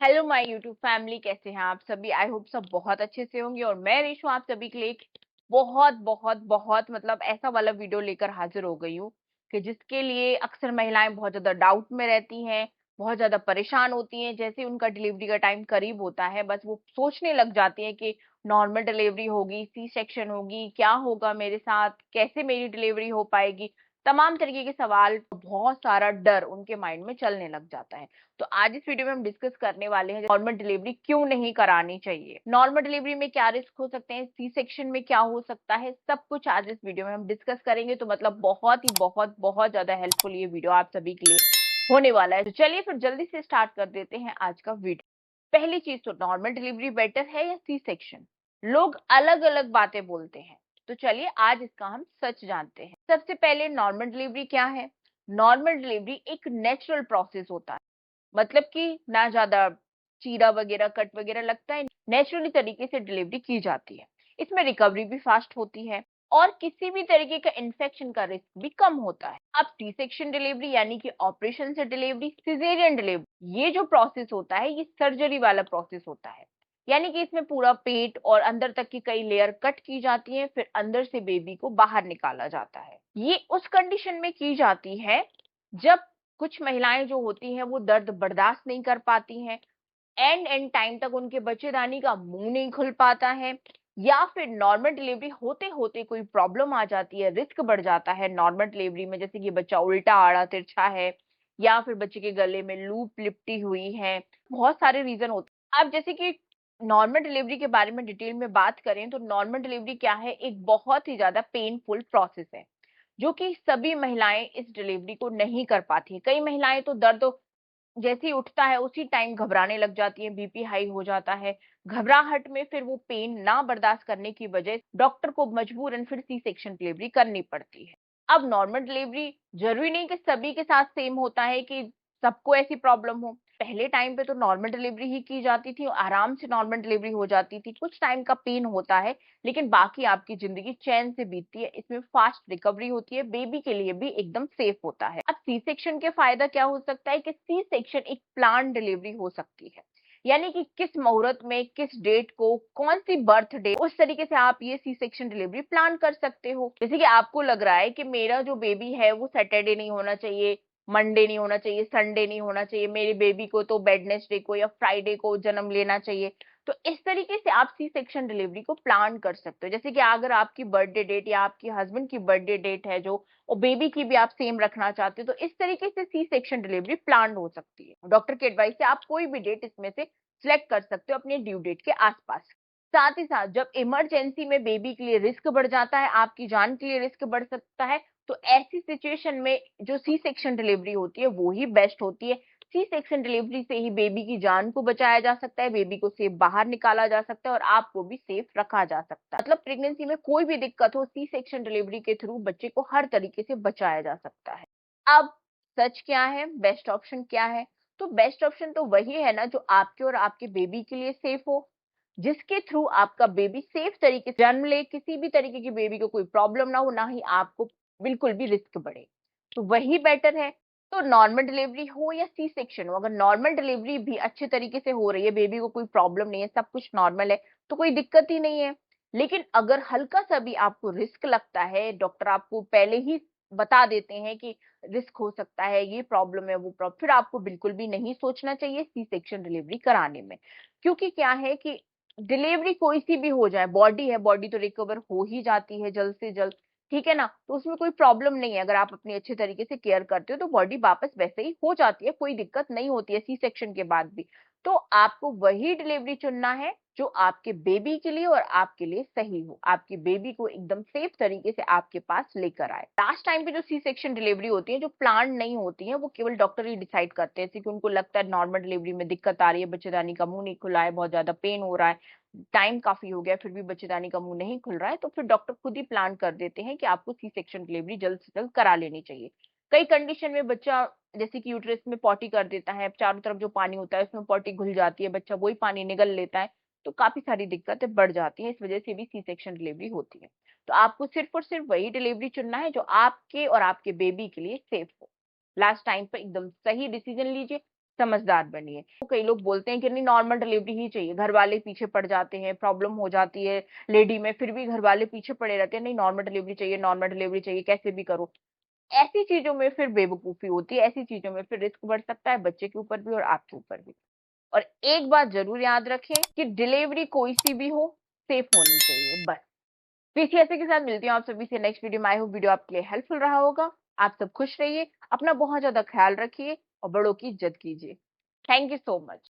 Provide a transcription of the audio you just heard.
Hello my YouTube family, कैसे हैं आप सभी। आई होप सब बहुत अच्छे से होंगे। और मैं रेशु आप सभी के लिए एक बहुत बहुत बहुत मतलब ऐसा वाला वीडियो लेकर हाजिर हो गई हूँ कि जिसके लिए अक्सर महिलाएं बहुत ज्यादा डाउट में रहती हैं, बहुत ज्यादा परेशान होती हैं। जैसे उनका डिलीवरी का टाइम करीब होता है, बस वो सोचने लग जाती हैं कि नॉर्मल डिलीवरी होगी, सी सेक्शन होगी, क्या होगा मेरे साथ, कैसे मेरी डिलीवरी हो पाएगी। तमाम तरीके के सवाल, बहुत सारा डर उनके माइंड में चलने लग जाता है। तो आज इस वीडियो में हम डिस्कस करने वाले हैं नॉर्मल डिलीवरी क्यों नहीं करानी चाहिए, नॉर्मल डिलीवरी में क्या रिस्क हो सकते हैं, सी सेक्शन में क्या हो सकता है, सब कुछ आज इस वीडियो में हम डिस्कस करेंगे। तो मतलब बहुत ही बहुत बहुत ज्यादा हेल्पफुल ये वीडियो आप सभी के लिए होने वाला है। तो चलिए फिर जल्दी से स्टार्ट कर देते हैं आज का वीडियो। पहली चीज, तो नॉर्मल डिलीवरी बेटर है या सी सेक्शन। लोग अलग अलग बातें बोलते हैं, तो चलिए आज इसका हम सच जानते हैं। सबसे पहले नॉर्मल डिलीवरी क्या है। नॉर्मल डिलीवरी एक नेचुरल प्रोसेस होता है, मतलब कि ना ज्यादा चीरा वगैरह कट वगैरह लगता है, नेचुरली तरीके से डिलीवरी की जाती है। इसमें रिकवरी भी फास्ट होती है और किसी भी तरीके का इन्फेक्शन का रिस्क भी कम होता है। अब टी सेक्शन डिलीवरी यानी कि ऑपरेशन से डिलीवरी, सिजेरियन डिलीवरी, ये जो प्रोसेस होता है ये सर्जरी वाला प्रोसेस होता है। यानी कि इसमें पूरा पेट और अंदर तक की कई लेयर कट की जाती है, फिर अंदर से बेबी को बाहर निकाला जाता है। ये उस कंडीशन में की जाती है जब कुछ महिलाएं जो होती हैं वो दर्द बर्दाश्त नहीं कर पाती हैं, एंड टाइम तक उनके बच्चेदानी का मुंह नहीं खुल पाता है, या फिर नॉर्मल डिलीवरी होते होते कोई प्रॉब्लम आ जाती है, रिस्क बढ़ जाता है नॉर्मल डिलीवरी में, जैसे कि बच्चा उल्टा आड़ा तिरछा है, या फिर बच्चे के गले में लूप लिपटी हुई है। बहुत सारे रीजन होते हैं। अब जैसे कि नॉर्मल डिलीवरी के बारे में डिटेल में बात करें तो नॉर्मल डिलीवरी क्या है, एक बहुत ही ज्यादा पेनफुल प्रोसेस है जो कि सभी महिलाएं इस डिलीवरी को नहीं कर पाती। कई महिलाएं तो दर्द जैसे ही उठता है उसी टाइम घबराने लग जाती है, बीपी हाई हो जाता है। घबराहट में फिर वो पेन ना बर्दाश्त करने की वजह डॉक्टर को मजबूरन फिर सी सेक्शन डिलीवरी करनी पड़ती है। अब नॉर्मल डिलीवरी जरूरी नहीं कि सभी के साथ सेम होता है कि सबको ऐसी प्रॉब्लम हो। पहले टाइम पे तो नॉर्मल डिलीवरी ही की जाती थी और आराम से नॉर्मल डिलीवरी हो जाती थी। कुछ टाइम का पेन होता है लेकिन बाकी आपकी जिंदगी चैन से बीतती है, इसमें फास्ट रिकवरी होती है, बेबी के लिए भी एकदम सेफ होता है। अब सी सेक्शन के फायदा क्या हो सकता है कि सी सेक्शन एक प्लान डिलीवरी हो सकती है, यानी कि किस मुहूर्त में, किस डेट को, कौन सी बर्थ डे, उस तरीके से आप ये सी सेक्शन डिलीवरी प्लान कर सकते हो। जैसे कि आपको लग रहा है कि मेरा जो बेबी है वो सैटरडे नहीं होना चाहिए, मंडे नहीं होना चाहिए, संडे नहीं होना चाहिए, मेरे बेबी को तो वेडनेसडे को या फ्राइडे को जन्म लेना चाहिए। तो इस तरीके से आप सी सेक्शन डिलीवरी को प्लान कर सकते हो। जैसे कि अगर आपकी बर्थडे डेट या आपकी हस्बैंड की बर्थडे डेट है जो, और बेबी की भी आप सेम रखना चाहते हो, तो इस तरीके से सी सेक्शन डिलीवरी प्लान हो सकती है। डॉक्टर के एडवाइस से आप कोई भी डेट इसमें से सिलेक्ट कर सकते हो अपने ड्यू डेट के आसपास। साथ ही साथ जब इमरजेंसी में बेबी के लिए रिस्क बढ़ जाता है, आपकी जान के लिए रिस्क बढ़ सकता है, तो ऐसी सिचुएशन में जो सी सेक्शन डिलीवरी होती है वो ही बेस्ट होती है। सी सेक्शन डिलीवरी से ही बेबी की जान को बचाया जा सकता है, बेबी को सेफ बाहर निकाला जा सकता है और आपको भी सेफ रखा जा सकता है। मतलब प्रेगनेंसी में कोई भी दिक्कत हो, सी सेक्शन डिलीवरी के थ्रू बच्चे को हर तरीके से बचाया जा सकता है। अब सच क्या है, बेस्ट ऑप्शन क्या है। तो बेस्ट ऑप्शन तो वही है ना जो आपके और आपके बेबी के लिए सेफ हो, जिसके थ्रू आपका बेबी सेफ तरीके से जन्म ले, किसी भी तरीके की बेबी को कोई प्रॉब्लम ना हो, ना ही आपको बिल्कुल भी रिस्क बढ़े, तो वही बेटर है। तो नॉर्मल डिलीवरी हो या सी सेक्शन हो, अगर नॉर्मल डिलीवरी भी अच्छे तरीके से हो रही है, बेबी को कोई प्रॉब्लम नहीं है, सब कुछ नॉर्मल है, तो कोई दिक्कत ही नहीं है। लेकिन अगर हल्का सा भी आपको रिस्क लगता है, डॉक्टर आपको पहले ही बता देते हैं कि रिस्क हो सकता है, ये प्रॉब्लम है, वो प्रॉब्लम, फिर आपको बिल्कुल भी नहीं सोचना चाहिए सी सेक्शन डिलीवरी कराने में। क्योंकि क्या है कि डिलीवरी कोई सी भी हो जाए, बॉडी है, बॉडी तो रिकवर हो ही जाती है जल्द से जल्द, ठीक है ना। तो उसमें कोई प्रॉब्लम नहीं है, अगर आप अपनी अच्छे तरीके से केयर करते हो तो बॉडी वापस वैसे ही हो जाती है, कोई दिक्कत नहीं होती है सी सेक्शन के बाद भी। तो आपको वही डिलीवरी चुनना है जो आपके बेबी के लिए और आपके लिए सही हो, आपकी बेबी को एकदम सेफ तरीके से आपके पास लेकर आए। लास्ट टाइम पे जो सी सेक्शन डिलीवरी होती है, जो प्लान नहीं होती है, वो केवल डॉक्टर ही डिसाइड करते हैं, जैसे कि उनको लगता है नॉर्मल डिलीवरी में दिक्कत आ रही है, बच्चेदानी का मुंह नहीं खुला है, बहुत ज्यादा पेन हो रहा है, टाइम काफी हो गया फिर भी बच्चेदानी का मुंह नहीं खुल रहा है, तो फिर डॉक्टर खुद ही प्लान कर देते हैं कि आपको सी सेक्शन डिलीवरी जल्द से जल्द करा लेनी चाहिए। कई कंडीशन में बच्चा, जैसे कि यूट्रस में पॉटी कर देता है, चारों तरफ जो पानी होता है उसमें पॉटी घुल जाती है, बच्चा वही पानी निगल लेता है, तो काफी सारी दिक्कतें बढ़ जाती हैं, इस वजह से भी सी सेक्शन डिलीवरी होती है। तो आपको सिर्फ और सिर्फ वही डिलीवरी चुनना है जो आपके और आपके बेबी के लिए सेफ हो। लास्ट टाइम पर एकदम सही डिसीजन लीजिए, समझदार बनिए। तो कई लोग बोलते हैं कि नहीं नॉर्मल डिलीवरी ही चाहिए, घर वाले पीछे पड़ जाते हैं, प्रॉब्लम हो जाती है लेडी में, फिर भी घर वाले पीछे पड़े रहते हैं, नहीं नॉर्मल डिलीवरी चाहिए, नॉर्मल डिलीवरी चाहिए, कैसे भी करो। ऐसी चीज़ों में फिर बेवकूफ़ी होती है, ऐसी चीज़ों में फिर रिस्क बढ़ सकता है बच्चे के ऊपर भी और आपके ऊपर भी। और एक बात ज़रूर याद रखें कि डिलीवरी कोई-सी भी हो, सेफ होनी चाहिए बस। तो इसी ऐसे के साथ मिलती हूँ आप सभी से नेक्स्ट वीडियो में। आई होप वीडियो आपके लिए हेल्पफुल रहा होगा। आप सब खुश रहिए, अपना बहुत ज़्यादा ख्याल रखिए और बड़ों की इज़्ज़त कीजिए। Thank you so much.